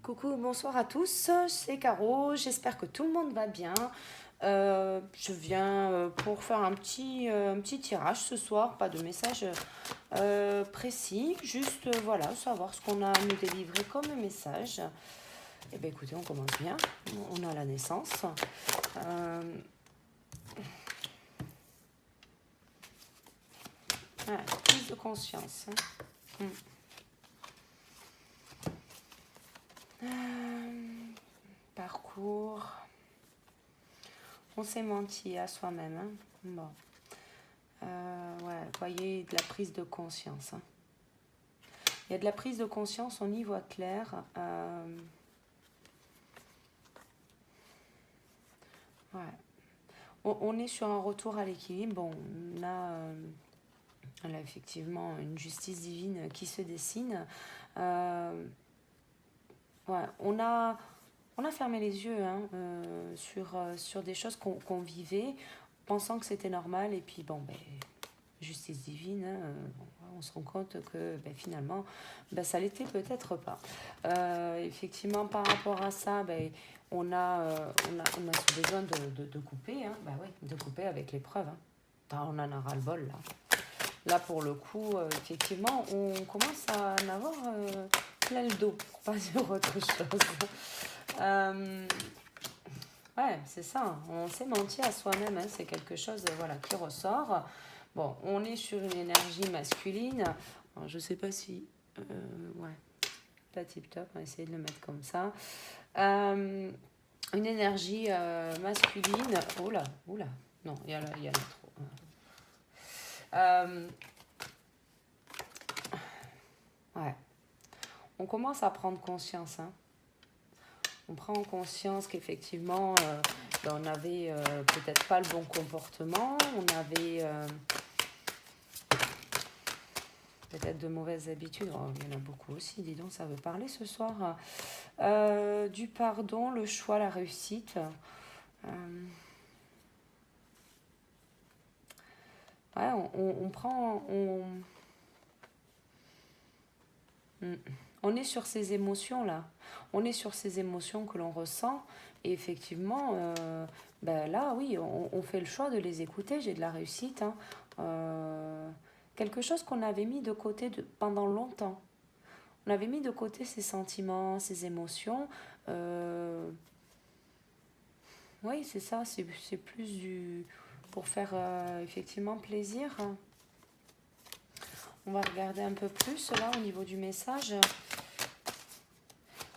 Coucou, bonsoir à tous, c'est Caro, j'espère que tout le monde va bien. Je viens pour faire un petit tirage ce soir, pas de message précis, juste voilà, savoir ce qu'on a à nous délivrer comme message. Eh bien écoutez, on commence bien, on a la naissance. Euh, voilà, prise de conscience. Hein. Parcours, on s'est menti à soi-même. Hein. Bon. Ouais, vous voyez, de la prise de conscience. Hein. Il y a de la prise de conscience, on y voit clair. Ouais. On est sur un retour à l'équilibre. Bon, on a effectivement une justice divine qui se dessine. Ouais, on a fermé les yeux hein, sur des choses qu'on vivait, pensant que c'était normal. Et puis, bon, ben, justice divine, hein, on se rend compte que ben, finalement, ben, ça l'était peut-être pas. Effectivement, par rapport à ça, ben, on a ce besoin de couper, hein, ben, ouais, de couper avec l'épreuve. Hein. On en a ras-le-bol là. Là, pour le coup, effectivement, on commence à en avoir plein le dos, pour pas dire autre chose. Ouais, c'est ça. On s'est menti à soi-même. Hein, c'est quelque chose voilà, qui ressort. Bon, on est sur une énergie masculine. Alors, je sais pas si... ouais, pas tip top. On va essayer de le mettre comme ça. Une énergie masculine. Oula, oula. Non, il y a trop. Ouais. On commence à prendre conscience. Hein. On prend conscience qu'effectivement, on avait peut-être pas le bon comportement. On avait... peut-être de mauvaises habitudes. Oh, il y en a beaucoup aussi, dis donc, ça veut parler ce soir. Du pardon, le choix, la réussite. Ouais, on prend... On est sur ces émotions-là. On est sur ces émotions que l'on ressent. Et effectivement, ben là, oui, on fait le choix de les écouter. J'ai de la réussite. Hein. Quelque chose qu'on avait mis de côté pendant longtemps. On avait mis de côté ses sentiments, ses émotions. Oui, c'est ça, c'est plus du pour faire effectivement plaisir. On va regarder un peu plus là au niveau du message.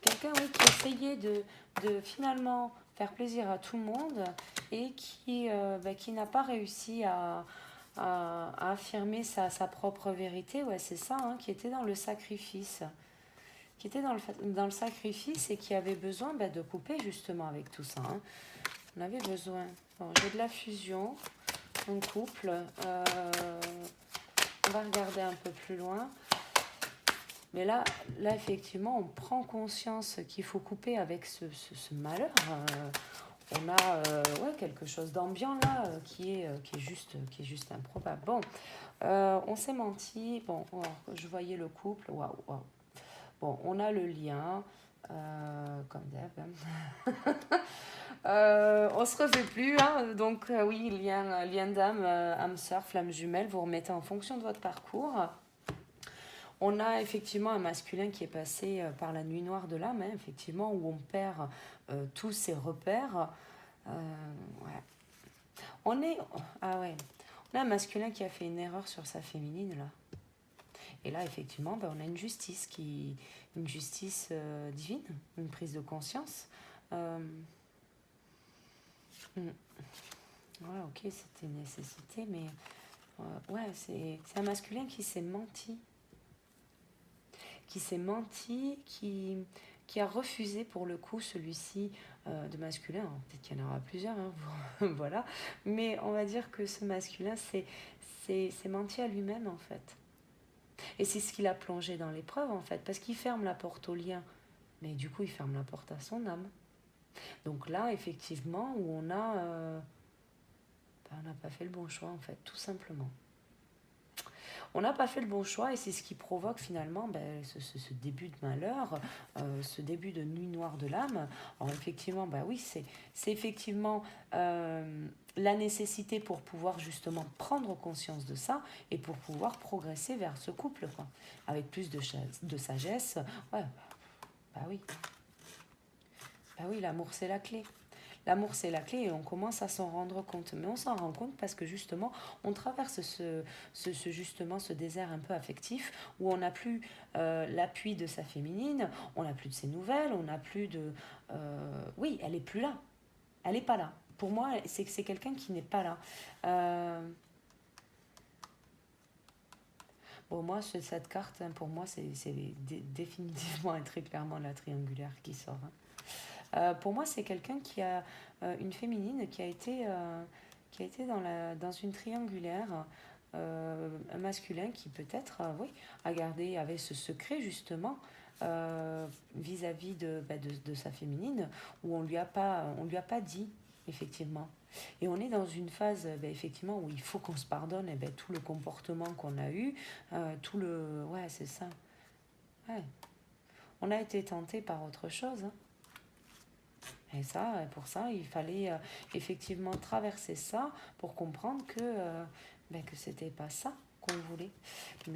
Quelqu'un oui, qui essayait de finalement faire plaisir à tout le monde et qui n'a pas réussi à affirmer sa propre vérité. Ouais, c'est ça, hein, qui était dans le sacrifice. Qui était dans le sacrifice et qui avait besoin de couper justement avec tout ça. Hein. On avait besoin. Bon, j'ai de la fusion, un couple. On va regarder un peu plus loin. Mais là, effectivement, on prend conscience qu'il faut couper avec ce malheur. On a ouais, quelque chose d'ambiant là qui est juste improbable. Bon, on s'est menti. Bon, je voyais le couple. Waouh, waouh. Bon, on a le lien, comme d'hab. On se refait plus, hein. Donc oui, lien d'âme, âme sœur, flamme jumelle, vous remettez en fonction de votre parcours. On a effectivement un masculin qui est passé par la nuit noire de l'âme, hein, effectivement, où on perd tous ses repères. Ouais. Ah ouais. On a un masculin qui a fait une erreur sur sa féminine, là. Et là, effectivement, on a une justice divine, une prise de conscience. Ouais, ok, c'était une nécessité, mais ouais, c'est un masculin qui s'est menti. Qui a refusé pour le coup celui-ci de masculin. Alors, peut-être qu'il y en aura plusieurs, hein, voilà. Mais on va dire que ce masculin c'est menti à lui-même en fait. Et c'est ce qui l'a plongé dans l'épreuve en fait, parce qu'il ferme la porte au lien, mais du coup il ferme la porte à son âme. Donc là, effectivement, où on a... on n'a pas fait le bon choix en fait, tout simplement. On n'a pas fait le bon choix et c'est ce qui provoque finalement ben, ce début de malheur, ce début de nuit noire de l'âme. Alors effectivement, ben oui, c'est effectivement la nécessité pour pouvoir justement prendre conscience de ça et pour pouvoir progresser vers ce couple, quoi, avec plus de sagesse. Ouais, bah oui, bah oui, l'amour c'est la clé. L'amour, c'est la clé et on commence à s'en rendre compte. Mais on s'en rend compte parce que justement, on traverse justement ce désert un peu affectif où on n'a plus l'appui de sa féminine, on n'a plus de ses nouvelles, on n'a plus de... oui, elle n'est plus là. Elle n'est pas là. Pour moi, c'est quelqu'un qui n'est pas là. Bon, moi, cette carte, hein, pour moi, c'est définitivement et très clairement la triangulaire qui sort. Hein. Pour moi, c'est quelqu'un qui a une féminine qui a été dans une triangulaire, un masculin qui peut-être oui, a gardé, avait ce secret justement vis-à-vis de sa féminine, où on lui a pas dit, effectivement. Et on est dans une phase, effectivement, où il faut qu'on se pardonne tout le comportement qu'on a eu, tout le... Ouais, c'est ça. Ouais. On a été tenté par autre chose, hein. Et ça, pour ça, il fallait effectivement traverser ça pour comprendre que c'était pas ça qu'on voulait.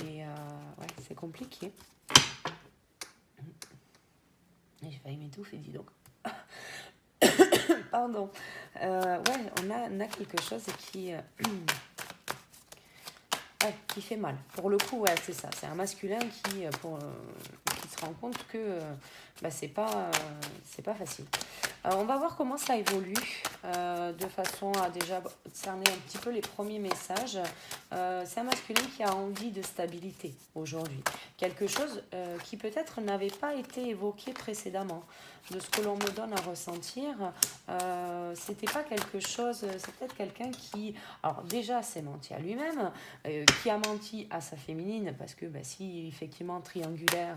Mais ouais, c'est compliqué. J'ai failli m'étouffer, dis donc. Pardon. Ouais, on a quelque chose qui fait mal. Pour le coup, ouais, c'est ça. C'est un masculin qui se rend compte que c'est pas facile. On va voir comment ça évolue de façon à déjà cerner un petit peu les premiers messages. C'est un masculin qui a envie de stabilité aujourd'hui. Quelque chose qui peut-être n'avait pas été évoqué précédemment. De ce que l'on me donne à ressentir, c'était pas quelque chose, c'est peut-être quelqu'un qui, alors déjà s'est menti à lui-même, qui a menti à sa féminine, parce que si effectivement triangulaire,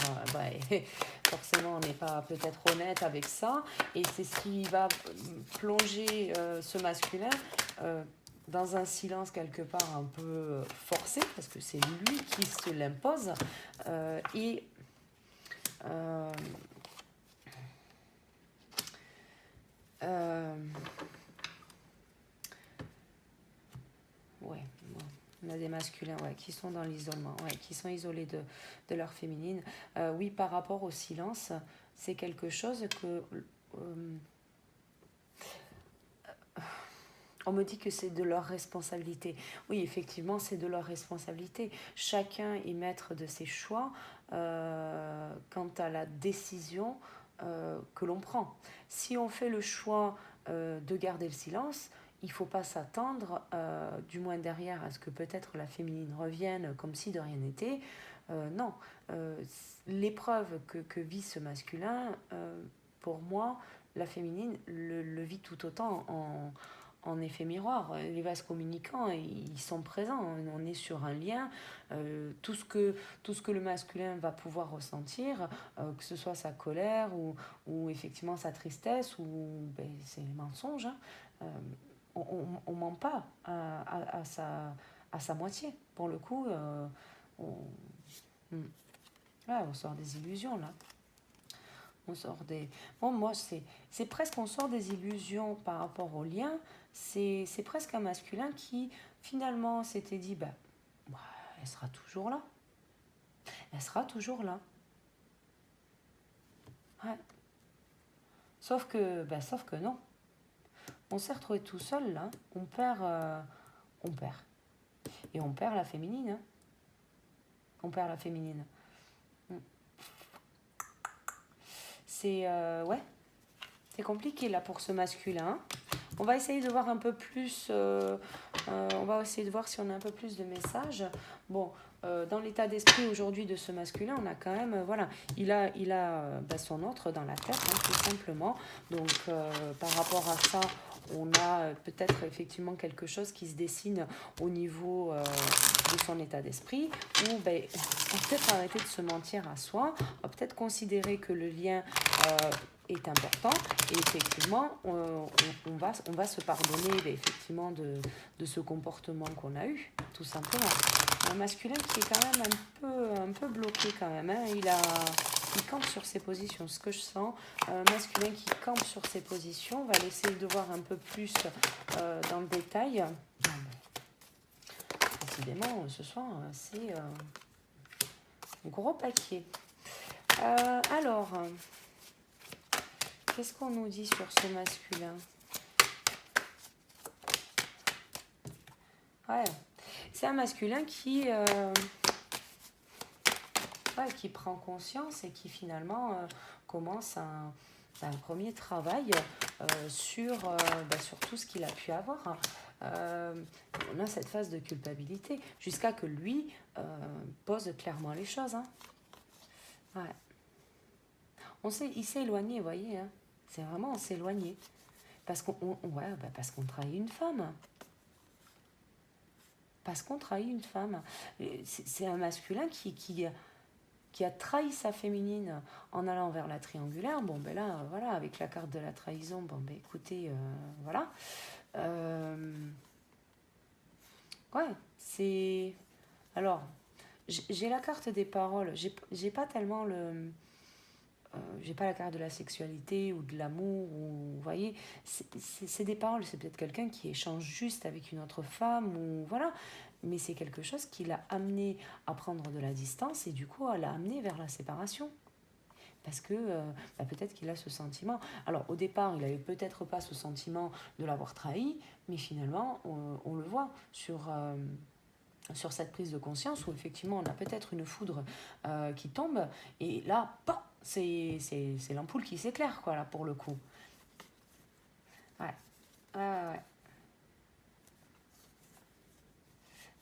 forcément on n'est pas peut-être honnête avec ça, et c'est ce qui va plonger ce masculin dans un silence quelque part un peu forcé, parce que c'est lui qui se l'impose, et ouais, bon. On a des masculins qui sont dans l'isolement, qui sont isolés de leur féminine. Oui, par rapport au silence, c'est quelque chose que... on me dit que c'est de leur responsabilité. Oui, effectivement, c'est de leur responsabilité. Chacun est maître de ses choix quant à la décision que l'on prend. Si on fait le choix de garder le silence, il ne faut pas s'attendre, du moins derrière, à ce que peut-être la féminine revienne comme si de rien n'était. Non. L'épreuve que vit ce masculin, pour moi, la féminine le vit tout autant en effet miroir. Les vases communicants, ils sont présents. On est sur un lien. Tout ce que le masculin va pouvoir ressentir, que ce soit sa colère ou effectivement sa tristesse ou c'est les mensonges, hein, on ment pas à sa moitié. Pour le coup, on sort des illusions là. On sort des... Bon, moi, c'est presque, on sort des illusions par rapport au lien. C'est presque un masculin qui, finalement, s'était dit, elle sera toujours là. Elle sera toujours là. Ouais. Sauf que non. On s'est retrouvé tout seul, là. On perd. Et on perd la féminine. Hein. On perd la féminine. C'est c'est compliqué là pour ce masculin. On va essayer de voir un peu plus, on va essayer de voir si on a un peu plus de messages. Bon, dans l'état d'esprit aujourd'hui de ce masculin, on a quand même, il a son autre dans la tête, hein, tout simplement. Donc, par rapport à ça, on a peut-être effectivement quelque chose qui se dessine au niveau de son état d'esprit, où on va peut-être arrêter de se mentir à soi, on va peut-être considérer que le lien est important, et effectivement on va se pardonner effectivement de ce comportement qu'on a eu, tout simplement. Un masculin qui est quand même un peu bloqué quand même. Hein. Il campe sur ses positions. Ce que je sens, un masculin qui campe sur ses positions, on va l'essayer de voir un peu plus dans le détail. Décidément, ce soir, c'est un gros paquet. Alors, qu'est-ce qu'on nous dit sur ce masculin? Ouais, c'est un masculin qui prend conscience et qui finalement commence un premier travail sur tout ce qu'il a pu avoir. On a cette phase de culpabilité jusqu'à que lui pose clairement les choses. Hein. Ouais. Il s'est éloigné, vous voyez. Hein. C'est vraiment, on s'est éloigné. Parce qu'on trahit une femme. Parce qu'on trahit une femme. C'est un masculin qui a trahi sa féminine en allant vers la triangulaire. Bon, ben là, voilà, avec la carte de la trahison, bon, ben écoutez, voilà. Ouais, c'est... Alors, j'ai la carte des paroles. J'ai pas tellement le... j'ai pas la carte de la sexualité ou de l'amour, ou vous voyez, c'est des paroles, c'est peut-être quelqu'un qui échange juste avec une autre femme, ou voilà, mais c'est quelque chose qui l'a amené à prendre de la distance et du coup l'a amené vers la séparation. Parce que peut-être qu'il a ce sentiment. Alors au départ, il n'avait peut-être pas ce sentiment de l'avoir trahi, mais finalement, on le voit sur cette prise de conscience où effectivement on a peut-être une foudre qui tombe et là, c'est l'ampoule qui s'éclaire, quoi, là, pour le coup. Ouais. Ouais.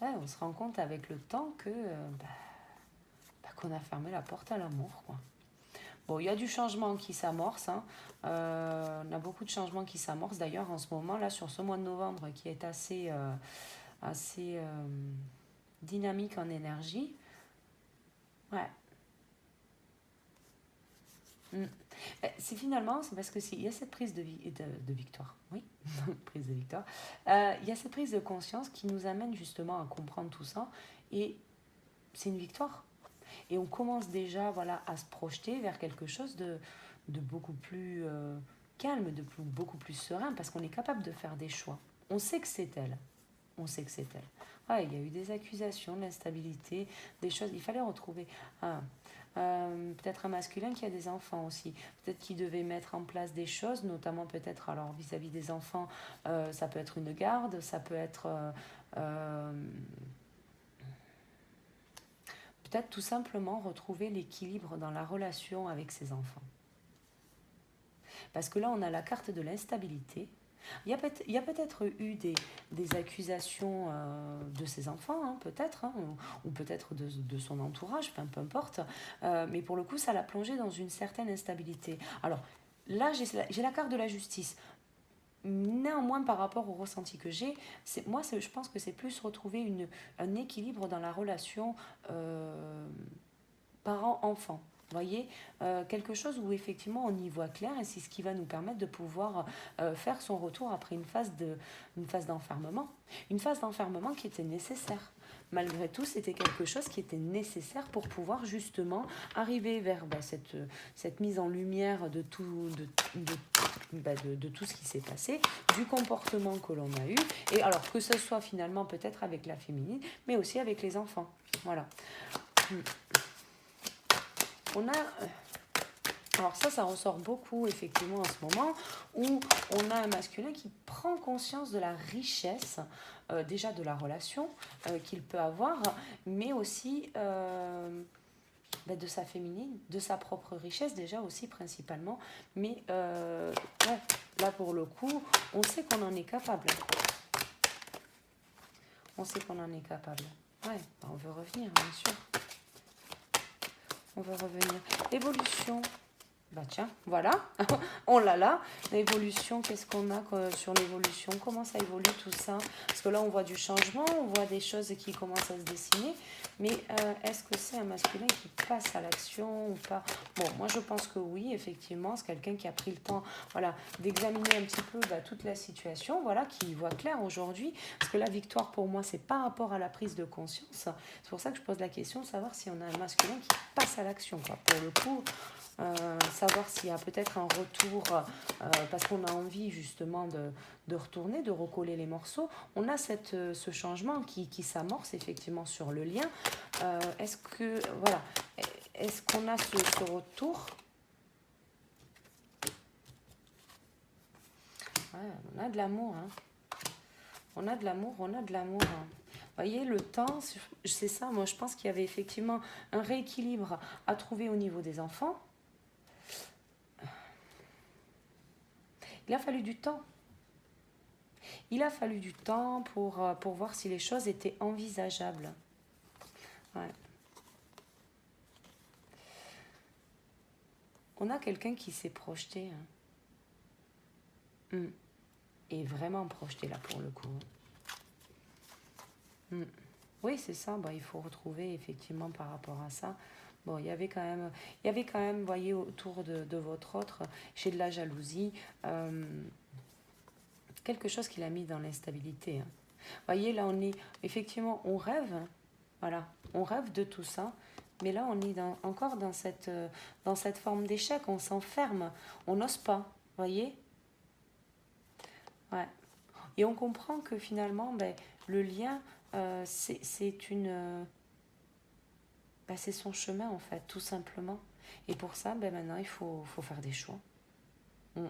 Ouais, on se rend compte avec le temps que qu'on a fermé la porte à l'amour, quoi. Bon, il y a du changement qui s'amorce. Hein. On a beaucoup de changements qui s'amorcent d'ailleurs en ce moment, là, sur ce mois de novembre qui est assez dynamique en énergie. Ouais. C'est parce que il y a cette prise de victoire, oui, prise de victoire. Il y a cette prise de conscience qui nous amène justement à comprendre tout ça, et c'est une victoire. Et on commence déjà, voilà, à se projeter vers quelque chose de beaucoup plus calme, beaucoup plus serein, parce qu'on est capable de faire des choix. On sait que c'est elle. On sait que c'est elle. Ouais, il y a eu des accusations, de l'instabilité, des choses. Il fallait retrouver peut-être un masculin qui a des enfants aussi. Peut-être qu'il devait mettre en place des choses, notamment peut-être, alors vis-à-vis des enfants, ça peut être une garde, ça peut être peut-être tout simplement retrouver l'équilibre dans la relation avec ses enfants. Parce que là, on a la carte de l'instabilité. Il y a peut-être eu des accusations de ses enfants, hein, peut-être, hein, ou peut-être de son entourage, enfin, peu importe. Mais pour le coup, ça l'a plongé dans une certaine instabilité. Alors, là, j'ai la carte de la justice. Néanmoins, par rapport au ressenti que j'ai, je pense que c'est plus retrouver un équilibre dans la relation parent-enfant. Vous voyez, quelque chose où effectivement on y voit clair, et c'est ce qui va nous permettre de pouvoir faire son retour après une phase d'enfermement. Une phase d'enfermement qui était nécessaire. Malgré tout, c'était quelque chose qui était nécessaire pour pouvoir justement arriver vers cette mise en lumière de tout ce qui s'est passé, du comportement que l'on a eu, et alors que ce soit finalement peut-être avec la féminine, mais aussi avec les enfants. Voilà. On a... Alors ça ressort beaucoup effectivement en ce moment, où on a un masculin qui prend conscience de la richesse, déjà de la relation qu'il peut avoir, mais aussi de sa féminine, de sa propre richesse déjà aussi principalement. Mais là pour le coup, on sait qu'on en est capable. On sait qu'on en est capable. Ouais, on veut revenir, bien sûr. On va revenir. Évolution Bah tiens, voilà, on l'a là. L'évolution, qu'est-ce qu'on a sur l'évolution? Comment ça évolue tout ça? Parce que là, on voit du changement, on voit des choses qui commencent à se dessiner. Mais est-ce que c'est un masculin qui passe à l'action ou pas? Bon, moi, je pense que oui, effectivement. C'est quelqu'un qui a pris le temps, voilà, d'examiner un petit peu toute la situation, voilà, qui voit clair aujourd'hui. Parce que la victoire, pour moi, c'est par rapport à la prise de conscience. C'est pour ça que je pose la question de savoir si on a un masculin qui passe à l'action, quoi. Pour le coup, savoir s'il y a peut-être un retour, parce qu'on a envie justement de retourner, de recoller les morceaux. On a ce changement qui s'amorce effectivement sur le lien. Est-ce que, voilà, est-ce qu'on a ce retour? Ouais, on a de l'amour, hein. On a de l'amour, on a de l'amour, hein. Vous voyez, le temps, c'est ça. Moi, je pense qu'il y avait effectivement un rééquilibre à trouver au niveau des enfants. Il a fallu du temps. Il a fallu du temps pour voir si les choses étaient envisageables. Ouais. On a quelqu'un qui s'est projeté. Hein. Et vraiment projeté là pour le coup. Oui, c'est ça. Bah, il faut retrouver effectivement par rapport à ça. Bon, il y avait quand même, vous voyez, autour de votre autre, chez de la jalousie, quelque chose qu'il a mis dans l'instabilité. Hein. Vous voyez, là, effectivement, on rêve, hein. Voilà, on rêve de tout ça, mais là, on est encore dans cette forme d'échec, on s'enferme, on n'ose pas, vous voyez. Ouais. Et on comprend que finalement, le lien, c'est c'est son chemin, en fait, tout simplement. Et pour ça, maintenant, il faut faire des choix. Mm.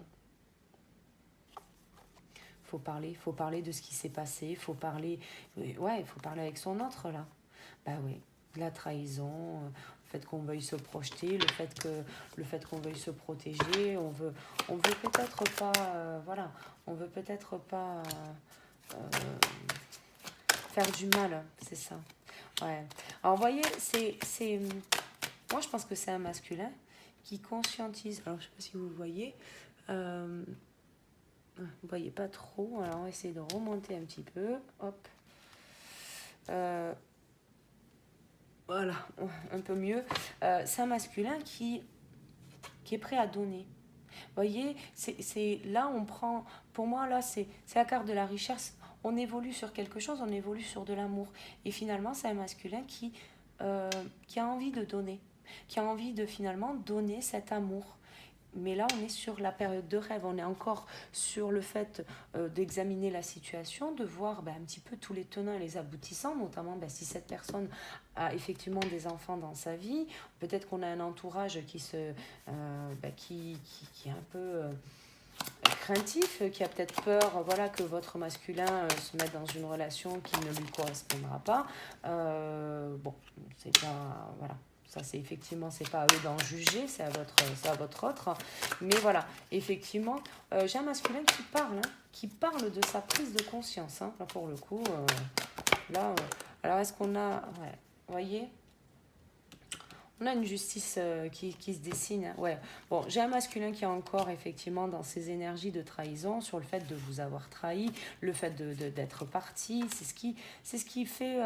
Faut parler de ce qui s'est passé, il faut parler avec son autre, là. Bah oui, de la trahison, le fait qu'on veuille se projeter, le fait qu'on veuille se protéger, on veut peut-être pas, voilà, on veut peut-être pas faire du mal, c'est ça. Ouais. Alors, vous voyez, moi je pense que c'est un masculin qui conscientise. Alors, je sais pas si vous le voyez. Vous voyez pas trop. Alors, on va essayer de remonter un petit peu. Hop. Voilà, un peu mieux. C'est un masculin qui est prêt à donner. Vous voyez, c'est là on prend, pour moi là c'est la carte de la richesse. On évolue sur quelque chose, on évolue sur de l'amour. Et finalement c'est un masculin qui a envie de donner, qui a envie de finalement donner cet amour. Mais là, on est sur la période de rêve, on est encore sur le fait d'examiner la situation, de voir un petit peu tous les tenants et les aboutissants, notamment si cette personne a effectivement des enfants dans sa vie, peut-être qu'on a un entourage qui est un peu craintif, qui a peut-être peur que votre masculin se mette dans une relation qui ne lui correspondra pas. Bon, c'est pas... Voilà. Ça, c'est effectivement, c'est pas à eux d'en juger, c'est à votre autre. Mais voilà, effectivement, j'ai un masculin qui parle de sa prise de conscience. Hein, là, pour le coup, alors est-ce qu'on a... Ouais, vous voyez, on a une justice qui se dessine. Hein. Ouais. Bon, j'ai un masculin qui est encore effectivement dans ses énergies de trahison, sur le fait de vous avoir trahi, le fait d'être parti. C'est ce qui fait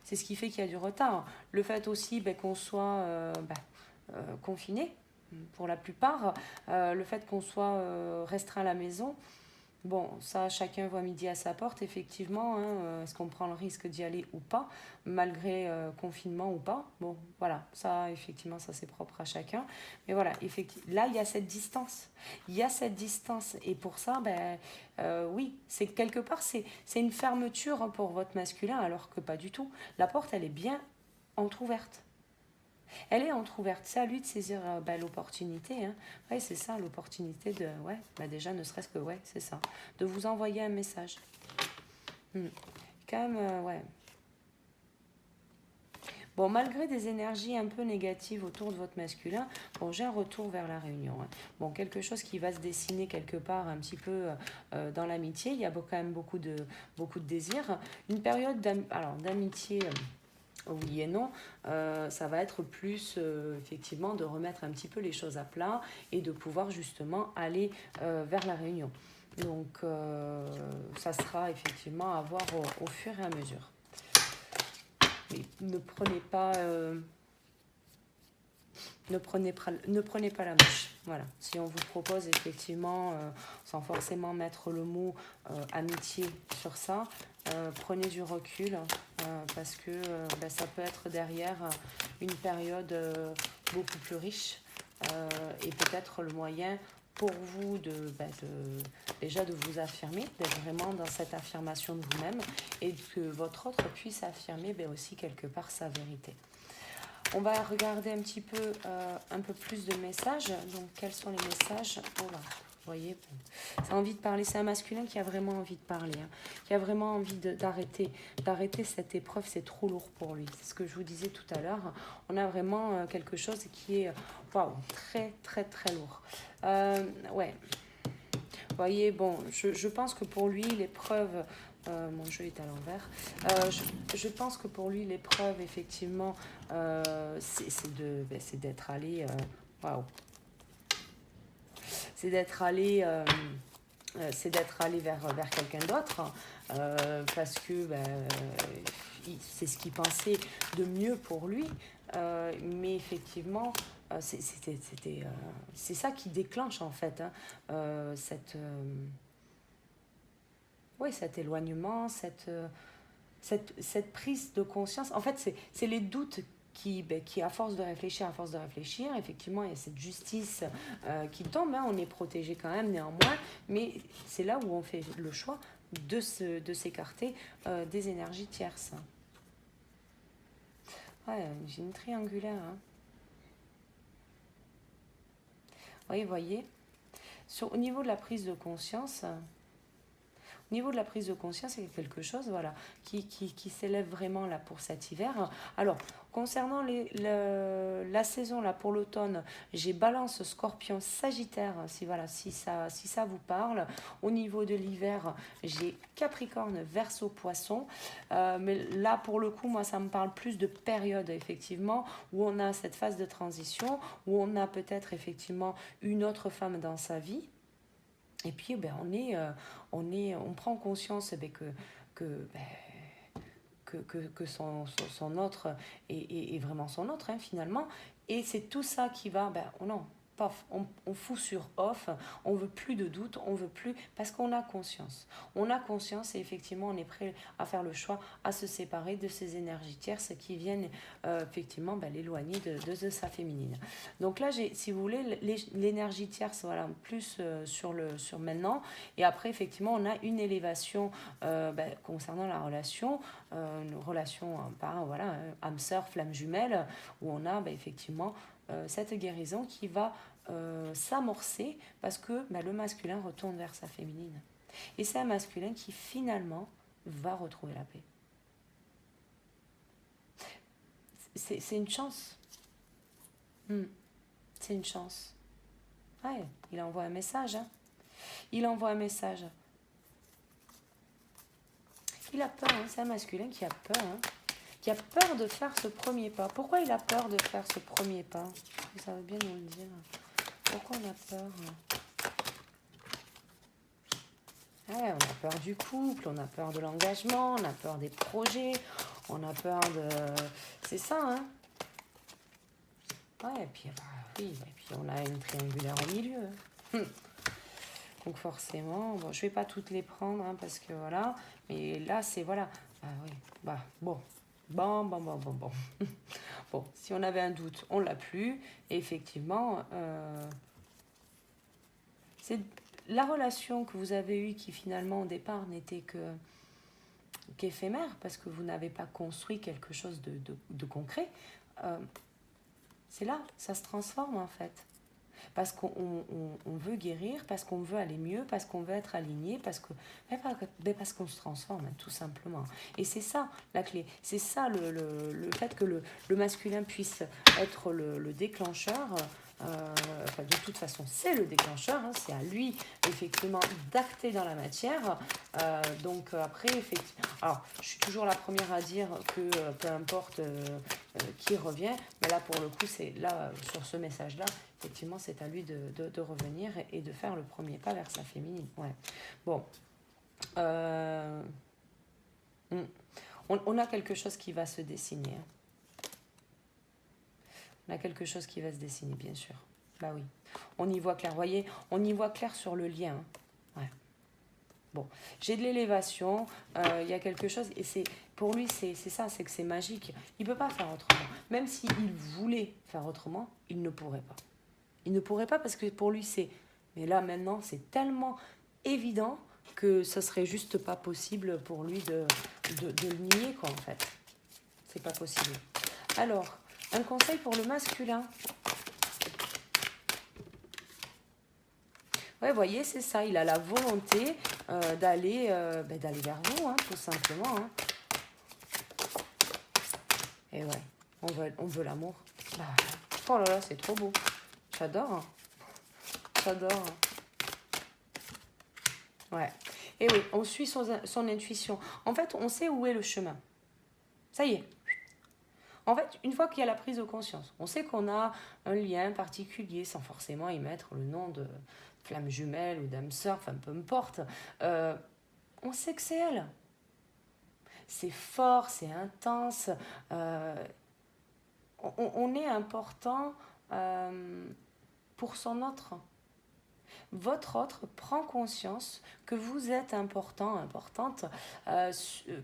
c'est ce qui fait qu'il y a du retard. Le fait aussi qu'on soit confiné pour la plupart, le fait qu'on soit restreint à la maison. Bon, ça, chacun voit midi à sa porte, effectivement. Hein, est-ce qu'on prend le risque d'y aller ou pas, malgré confinement ou pas? Bon, voilà, ça, effectivement, ça, c'est propre à chacun. Mais voilà, effectivement, là, il y a cette distance. Il y a cette distance. Et pour ça, oui, c'est quelque part, c'est une fermeture hein, pour votre masculin, alors que pas du tout. La porte, elle est bien entrouverte. Elle est entrouverte, c'est à lui de saisir l'opportunité. Hein. Ouais, c'est ça, l'opportunité de... Ouais, déjà, ne serait-ce que... Ouais, c'est ça. De vous envoyer un message. Quand même, ouais. Bon, malgré des énergies un peu négatives autour de votre masculin, bon, j'ai un retour vers la réunion. Hein. Bon, quelque chose qui va se dessiner quelque part un petit peu dans l'amitié. Il y a quand même beaucoup de désirs. Une période d'amitié... oui et non, ça va être plus effectivement de remettre un petit peu les choses à plat et de pouvoir justement aller vers la réunion. Donc ça sera effectivement à voir au fur et à mesure. Mais ne prenez pas la mouche. Voilà. Si on vous propose effectivement, sans forcément mettre le mot amitié sur ça, prenez du recul parce que ça peut être derrière une période beaucoup plus riche et peut-être le moyen pour vous déjà de vous affirmer, d'être vraiment dans cette affirmation de vous-même et que votre autre puisse affirmer aussi quelque part sa vérité. On va regarder un peu plus de messages. Donc, quels sont les messages? Oh là, vous voyez, c'est envie de parler. C'est un masculin qui a vraiment envie de parler, hein, qui a vraiment envie d'arrêter cette épreuve. C'est trop lourd pour lui. C'est ce que je vous disais tout à l'heure. On a vraiment quelque chose qui est très, très, très lourd. Ouais. Vous voyez, bon, je pense que pour lui, l'épreuve... mon jeu est à l'envers. Je pense que pour lui, l'épreuve, effectivement, c'est d'être allé... Waouh! C'est d'être allé... vers quelqu'un d'autre, parce que c'est ce qu'il pensait de mieux pour lui. Mais effectivement, c'est ça qui déclenche en fait cet éloignement, cette prise de conscience. En fait, c'est les doutes qui, à force de réfléchir, effectivement, il y a cette justice qui tombe. Hein, on est protégé quand même néanmoins, mais c'est là où on fait le choix de s'écarter des énergies tierces. Ouais, j'ai une triangulaire. Hein. Oui, vous voyez, au niveau de la prise de conscience... Au niveau de la prise de conscience, il y a quelque chose qui s'élève vraiment là pour cet hiver. Alors, concernant la saison là pour l'automne, j'ai Balance, Scorpion, Sagittaire, si ça vous parle. Au niveau de l'hiver, j'ai Capricorne, Verseau, Poisson. Mais là, pour le coup, moi, ça me parle plus de période, effectivement, où on a cette phase de transition, où on a peut-être effectivement une autre femme dans sa vie. Et puis, on prend conscience que son autre est vraiment son autre, hein, finalement. Et c'est tout ça qui va, non, paf, on fout sur off, on veut plus de doute, on veut plus, parce qu'on a conscience. On a conscience et effectivement, on est prêt à faire le choix, à se séparer de ces énergies tierces qui viennent effectivement l'éloigner de sa féminine. Donc là, j'ai, si vous voulez, l'énergie tierce, voilà, plus sur maintenant. Et après, effectivement, on a une élévation concernant la relation, une relation âme sœur, flamme jumelle, où on a effectivement cette guérison qui va s'amorcer parce que le masculin retourne vers sa féminine. Et c'est un masculin qui finalement va retrouver la paix. C'est une chance. C'est une chance. Ouais, il envoie un message. Hein. Il envoie un message. Il a peur, hein. C'est un masculin qui a peur. Hein. Qui a peur de faire ce premier pas. Pourquoi il a peur de faire ce premier pas? Vous savez bien nous le dire. Pourquoi on a peur? Ouais, on a peur du couple, on a peur de l'engagement, on a peur des projets, on a peur de... C'est ça, hein? Ouais, et puis, oui, et puis on a une triangulaire au milieu. Donc forcément, bon, je vais pas toutes les prendre, hein, parce que voilà, mais là, c'est, voilà, oui, bon. Bon. Bon, si on avait un doute, on l'a plus. Et effectivement, c'est la relation que vous avez eue qui finalement au départ n'était qu'éphémère parce que vous n'avez pas construit quelque chose de concret. C'est là, ça se transforme en fait. Parce qu'on veut guérir, parce qu'on veut aller mieux, parce qu'on veut être aligné, parce qu'on se transforme, tout simplement. Et c'est ça la clé. C'est ça le fait que le masculin puisse être le déclencheur. enfin, de toute façon, c'est le déclencheur, hein, c'est à lui, effectivement, d'acter dans la matière. Donc, après, effectivement, alors, je suis toujours la première à dire que peu importe qui revient, mais là, pour le coup, c'est là, sur ce message-là, effectivement, c'est à lui de revenir et de faire le premier pas vers sa féminine. Ouais. Bon. On a quelque chose qui va se dessiner. Hein. On a quelque chose qui va se dessiner, bien sûr. Bah oui. On y voit clair. Vous voyez, on y voit clair sur le lien. Hein. Ouais. Bon, j'ai de l'élévation. Il y a quelque chose. Et c'est pour lui, c'est ça, c'est que c'est magique. Il ne peut pas faire autrement. Même s'il voulait faire autrement, il ne pourrait pas. Il ne pourrait pas parce que pour lui, c'est... Mais là, maintenant, c'est tellement évident que ce serait juste pas possible pour lui de le nier, quoi, en fait. C'est pas possible. Alors, un conseil pour le masculin. Ouais, vous voyez, c'est ça. Il a la volonté d'aller vers vous, hein, tout simplement. Hein. Et ouais, on veut l'amour. Bah, oh là là, c'est trop beau. J'adore. Hein. J'adore. Ouais. Et oui, on suit son intuition. En fait, on sait où est le chemin. Ça y est. En fait, une fois qu'il y a la prise de conscience, on sait qu'on a un lien particulier sans forcément y mettre le nom de flamme jumelle ou d'âme sœur, enfin peu importe. On sait que c'est elle. C'est fort, c'est intense. On est important pour son autre. Votre autre prend conscience que vous êtes important, importante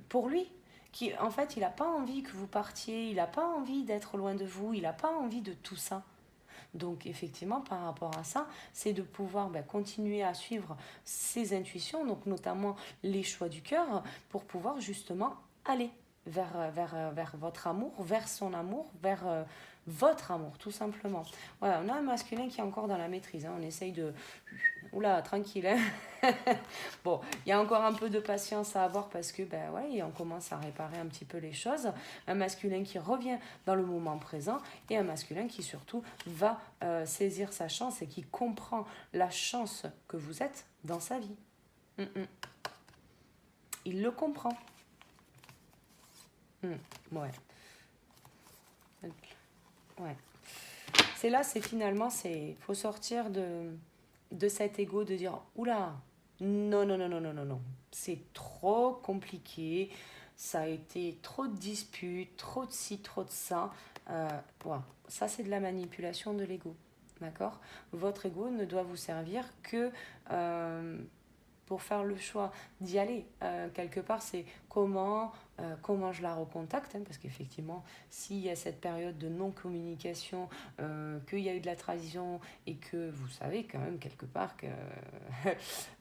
pour lui. Qui, en fait, il n'a pas envie que vous partiez, il n'a pas envie d'être loin de vous, il n'a pas envie de tout ça. Donc, effectivement, par rapport à ça, c'est de pouvoir continuer à suivre ses intuitions, donc notamment les choix du cœur, pour pouvoir justement aller vers votre amour, vers son amour, vers votre amour, tout simplement. Voilà, on a un masculin qui est encore dans la maîtrise. Hein, on essaye de... Oula, tranquille. Hein. Bon, il y a encore un peu de patience à avoir parce que, on commence à réparer un petit peu les choses. Un masculin qui revient dans le moment présent et un masculin qui surtout va saisir sa chance et qui comprend la chance que vous êtes dans sa vie. Il le comprend. Ouais. Ouais. C'est là, c'est finalement, faut sortir de cet ego de dire oula, non, non, non, non, non, non, non. C'est trop compliqué, ça a été trop de disputes, trop de ci, trop de ça. Voilà. Ça, c'est de la manipulation de l'ego. D'accord ? Votre ego ne doit vous servir que pour faire le choix d'y aller. Quelque part, c'est comment je la recontacte, hein, parce qu'effectivement, s'il y a cette période de non-communication, qu'il y a eu de la trahison et que vous savez quand même quelque part que,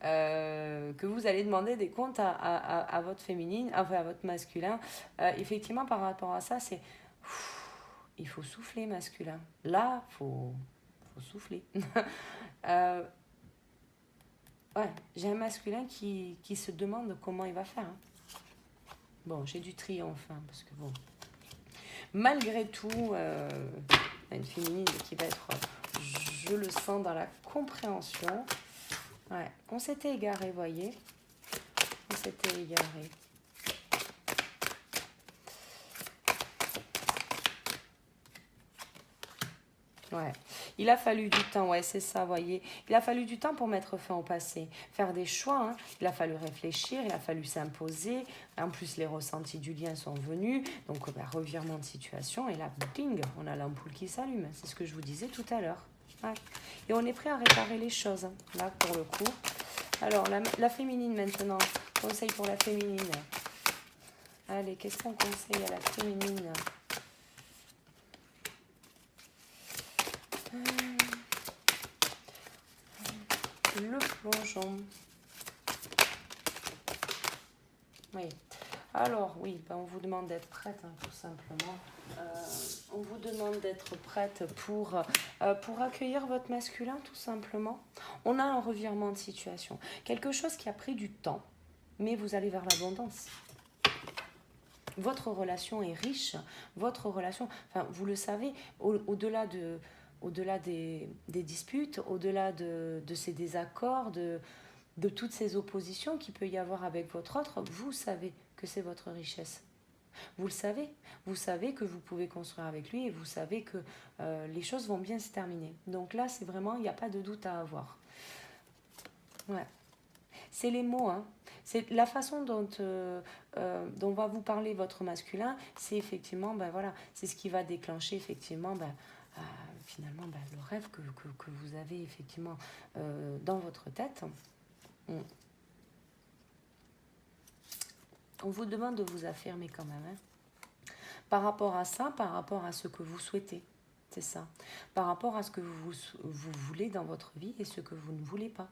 que vous allez demander des comptes à votre féminine, enfin à votre masculin, effectivement, par rapport à ça, c'est... Il faut souffler, masculin. Là, faut souffler. Ouais, j'ai un masculin qui se demande comment il va faire. Hein. Bon, j'ai du triomphe, hein, parce que bon... Malgré tout, une féminine qui va être, je le sens, dans la compréhension. Ouais, on s'était égaré, voyez. On s'était égaré. Ouais, il a fallu du temps, ouais, c'est ça, voyez. Il a fallu du temps pour mettre fin au passé, faire des choix, hein. Il a fallu réfléchir, il a fallu s'imposer. En plus, les ressentis du lien sont venus, donc revirement de situation, et là, ding, on a l'ampoule qui s'allume. C'est ce que je vous disais tout à l'heure. Ouais. Et on est prêt à réparer les choses, hein, là, pour le coup. Alors, la féminine maintenant, conseil pour la féminine. Allez, qu'est-ce qu'on conseille à la féminine ? Le plongeon. Oui. Alors, oui, on vous demande d'être prête, hein, tout simplement. On vous demande d'être prête pour accueillir votre masculin, tout simplement. On a un revirement de situation. Quelque chose qui a pris du temps, mais vous allez vers l'abondance. Votre relation est riche. Votre relation, enfin, vous le savez, au-delà de au-delà des disputes, au-delà de ces désaccords, de toutes ces oppositions qu'il peut y avoir avec votre autre, vous savez que c'est votre richesse. Vous le savez. Vous savez que vous pouvez construire avec lui et vous savez que les choses vont bien se terminer. Donc là, c'est vraiment, il n'y a pas de doute à avoir. Ouais. C'est les mots, hein. C'est la façon dont va vous parler votre masculin, c'est effectivement, ben voilà, c'est ce qui va déclencher effectivement, finalement, le rêve que vous avez effectivement dans votre tête. On vous demande de vous affirmer quand même, hein. Par rapport à ça, par rapport à ce que vous souhaitez, c'est ça. Par rapport à ce que vous voulez dans votre vie et ce que vous ne voulez pas.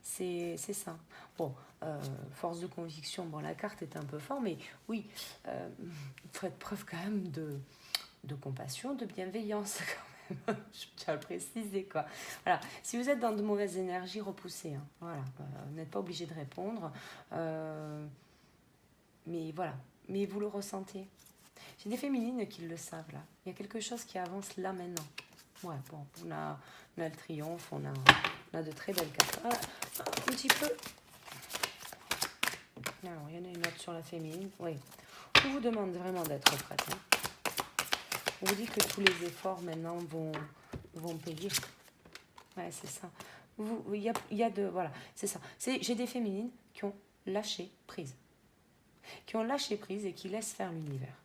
C'est ça. Bon, force de conviction, bon, la carte est un peu forte, mais oui, faites preuve quand même de compassion, de bienveillance quand même. Je tiens à le préciser, quoi. Voilà. Si vous êtes dans de mauvaises énergies, repoussez, hein. Voilà. Vous n'êtes pas obligé de répondre. Mais voilà. Mais vous le ressentez. J'ai des féminines qui le savent, là. Il y a quelque chose qui avance là, maintenant. Ouais, bon, on a le triomphe, on a de très belles cartes. Un petit peu. Alors, il y en a une autre sur la féminine. Oui. On vous demande vraiment d'être prête, hein. On vous dit que tous les efforts maintenant vont payer. Ouais, c'est ça. Il y a de... Voilà, c'est ça. J'ai des féminines qui ont lâché prise. Qui ont lâché prise et qui laissent faire l'univers.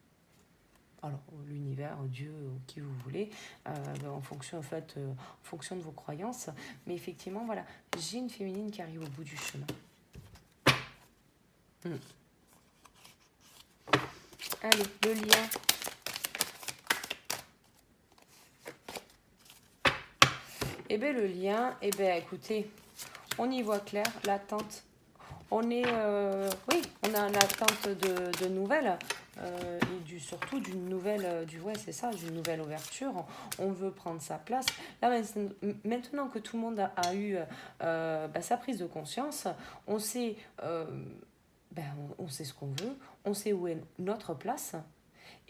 Alors, l'univers, Dieu, qui vous voulez, en fonction, en fait, en fonction de vos croyances. Mais effectivement, voilà, j'ai une féminine qui arrive au bout du chemin. Allez, le lien. Eh bien, le lien, eh bien, écoutez, on y voit clair, l'attente. On est, oui, on a l'attente de nouvelles. Et surtout d'une nouvelle, c'est ça, d'une nouvelle ouverture. On veut prendre sa place. Là, maintenant que tout le monde a eu sa prise de conscience, on sait, on sait ce qu'on veut, on sait où est notre place.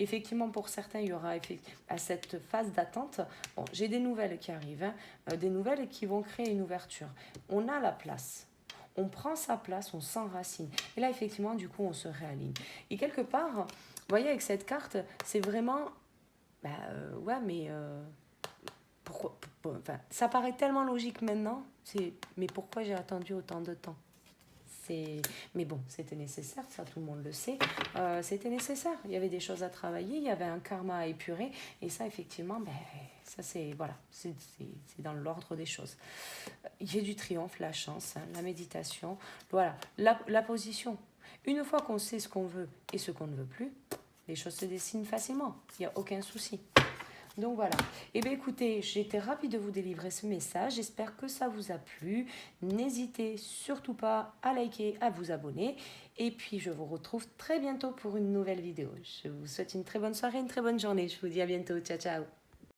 Effectivement, pour certains, il y aura à cette phase d'attente, bon, j'ai des nouvelles qui arrivent, hein, des nouvelles qui vont créer une ouverture. On a la place. On prend sa place, on s'enracine. Et là, effectivement, du coup, on se réaligne. Et quelque part, vous voyez, avec cette carte, c'est vraiment... ouais, mais... pourquoi, ça paraît tellement logique maintenant. Mais pourquoi j'ai attendu autant de temps ? Mais bon, c'était nécessaire, ça tout le monde le sait. C'était nécessaire. Il y avait des choses à travailler, il y avait un karma à épurer. Et ça, effectivement, ça c'est voilà, c'est dans l'ordre des choses. J'ai du triomphe, la chance, hein, la méditation. Voilà, la position. Une fois qu'on sait ce qu'on veut et ce qu'on ne veut plus, les choses se dessinent facilement. Il n'y a aucun souci. Donc voilà. Eh bien écoutez, j'étais ravie de vous délivrer ce message. J'espère que ça vous a plu. N'hésitez surtout pas à liker, à vous abonner. Et puis je vous retrouve très bientôt pour une nouvelle vidéo. Je vous souhaite une très bonne soirée, une très bonne journée. Je vous dis à bientôt. Ciao, ciao.